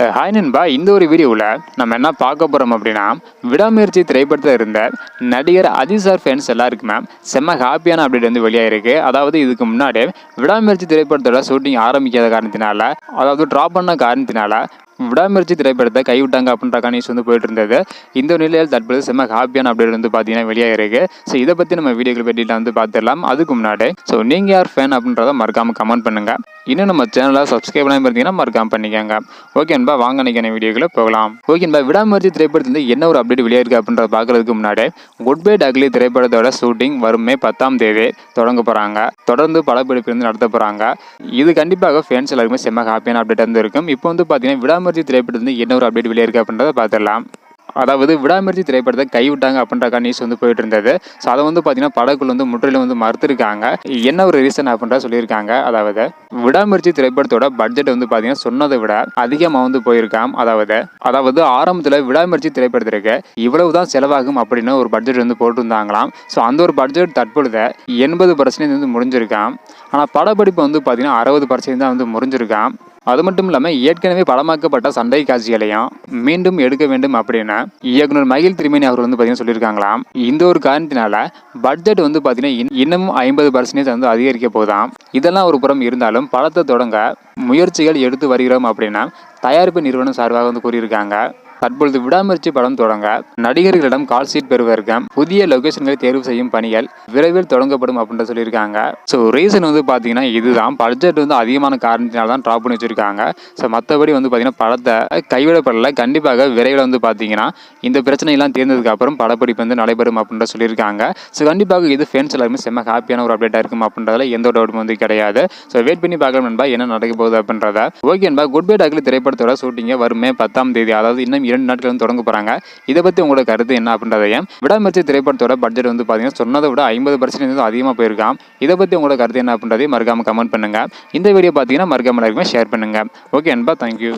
Hi நண்பா, இந்த ஒரு வீடியோவில் நம்ம என்ன பார்க்க போகிறோம் அப்படின்னா, விடாமுயற்சி திரைப்படத்தில் இருந்த நடிகர் அஜித் சார் ஃபேன்ஸ் எல்லாருக்குமே செம்ம ஹாப்பியான அப்டேட் வந்து வெளியாயிருக்கு. அதாவது இதுக்கு முன்னாடி விடாமுயற்சி திரைப்படத்தோட ஷூட்டிங் ஆரம்பிக்காத காரணத்தினால, அதாவது ட்ராப் பண்ண காரணத்தினால விடாமுயற்சி திரைப்படத்தை கைவிட்டாங்க அப்படின்ற நியூஸ் வந்து போயிட்டு இருந்தது. இந்த நிலையில் தற்போது செம்ம ஹாப்பியான அப்டேட் வந்து பார்த்தீங்கன்னா வெளியாயிருக்கு. ஸோ இதை பற்றி நம்ம வீடியோக்கள் பற்றிலாம் வந்து பார்த்துடலாம். அதுக்கு முன்னாடி நீங்கள் யார் ஃபேன் அப்படின்றத மறக்காமல் கமெண்ட் பண்ணுங்க. இன்னும் நம்ம சேனலை சப்ஸ்கிரைப் பண்ணாமல் இருந்தீங்கன்னா மறக்காம பண்ணிக்கோங்க. ஓகே அன்பா, வாங்க நினைக்கிற வீடியோக்குள்ள போகலாம். ஓகே அன்பா, விடாமுயற்சி திரைப்படத்தில் என்ன ஒரு அப்டேட் வெளியாயிருக்கு அப்படின்றத பார்க்கறதுக்கு முன்னாடி, குட் பை டக்லி திரைப்படத்தோட ஷூட்டிங் வரும் மே 10ஆம் தேதி தொடங்க போகிறாங்க. தொடர்ந்து படப்பிடிப்பு வந்து நடத்த போகிறாங்க. இது கண்டிப்பாக ஃபேன்ஸ் எல்லாருக்குமே செம்ம ஹாப்பியான அப்டேட் வந்து இருக்கும். இப்போ வந்து பார்த்தீங்கன்னா விடாமுயற்சி திரைப்படத்தில் என்ன ஒரு அப்டேட் வெளியாயிருக்கு அப்படின்றத பார்த்துடலாம். அதாவது விடாமுயற்சி திரைப்படத்தை கைவிட்டாங்க அப்படின்ற நியூஸ் வந்து போயிட்டு இருந்தது. ஸோ அதை வந்து பார்த்தீங்கன்னா படக்குழு வந்து முற்றிலும் வந்து மறுத்திருக்காங்க. என்ன ஒரு ரீசன் அப்படின்ற சொல்லியிருக்காங்க. அதாவது விடாமுயற்சி திரைப்படத்தோட பட்ஜெட் வந்து பார்த்தீங்கன்னா சொன்னதை விட அதிகமாக வந்து போயிருக்காம். அதாவது ஆரம்பத்தில் விடாமுயற்சி திரைப்படத்திற்கு இவ்வளவு தான் செலவாகும் அப்படின்னு ஒரு பட்ஜெட் வந்து போட்டிருந்தாங்களாம். ஸோ அந்த ஒரு பட்ஜெட் தற்பொழுது 80% வந்து முடிஞ்சிருக்காம். ஆனால் படப்பிடிப்பு வந்து பார்த்தீங்கன்னா 60% தான் வந்து முடிஞ்சிருக்காம். அது மட்டும் இல்லாமல் ஏற்கனவே படமாக்கப்பட்ட சண்டை காட்சிகளையும் மீண்டும் எடுக்க வேண்டும் அப்படின்னு இயக்குனர் மகிழ் திருமேனி அவர் வந்து பார்த்தீங்கன்னா சொல்லியிருக்காங்களாம். இந்த ஒரு காரணத்தினால பட்ஜெட் வந்து பார்த்தீங்கன்னா இன்னமும் 50% வந்து அதிகரிக்க போதாம். இதெல்லாம் ஒரு புறம் இருந்தாலும் படத்தை தொடங்க முயற்சிகள் எடுத்து வருகிறோம் அப்படின்னா தயாரிப்பு நிறுவனம் சார்பாக வந்து கூறியிருக்காங்க. தற்பொழுது விடாமுயற்சி படம் தொடங்க நடிகர்களிடம் கால் ஷீட் பெறுவதற்கு புதிய லொகேஷன்களை தேர்வு செய்யும் பணிகள் விரைவில் தொடங்கப்படும் அப்படின்னு சொல்லியிருக்காங்க. ஸோ ரீசன் வந்து பார்த்தீங்கன்னா இதுதான், பட்ஜெட் வந்து அதிகமான காரணத்தினால தான் ட்ராப் பண்ணி வச்சிருக்காங்க. ஸோ மற்றபடி வந்து பார்த்தீங்கன்னா படத்தை கைவிடப்படலை. கண்டிப்பாக விரைவில் வந்து பார்த்தீங்கன்னா இந்த பிரச்சனையெல்லாம் தீர்ந்ததுக்கு அப்புறம் படப்பிடிப்பு வந்து நடைபெறும் அப்படின்ற சொல்லியிருக்காங்க. ஸோ கண்டிப்பாக இது ஃபேன்ஸ் எல்லாருமே செம்ம ஹாப்பியான ஒரு அப்டேட்டாக இருக்கும் அப்படின்றதுல எந்த ஒரு டவுட்டும் வந்து கிடையாது. ஸோ வெயிட் பண்ணி பார்க்கலாம் நண்பா, என்ன நடக்க போகுது அப்படின்றத. ஓகே நண்பா, குட் பை டக்லி திரைப்படத்தோட ஷூட்டிங்கை வரும் மே 10ஆம் தேதி, அதாவது இன்னும் 2 நாட்கள் வந்து தொடங்க போறாங்க. இதை பத்தி உங்களோட கருத்து என்ன அப்படின்றதையும், விடாமுயற்சி திரைப்படத்தோட பட்ஜெட் வந்து பாத்தீங்கன்னா சொன்னதை விட 50% அதிகமாக போயிருக்காம். இதை பத்தி உங்களோட கருத்து என்ன அப்படின்றதையும் மறக்காம கமெண்ட் பண்ணுங்க. இந்த வீடியோ பாத்தீங்கன்னா மறக்காம ஷேர் பண்ணுங்க. ஓகே அன்பா, தேங்க்யூ.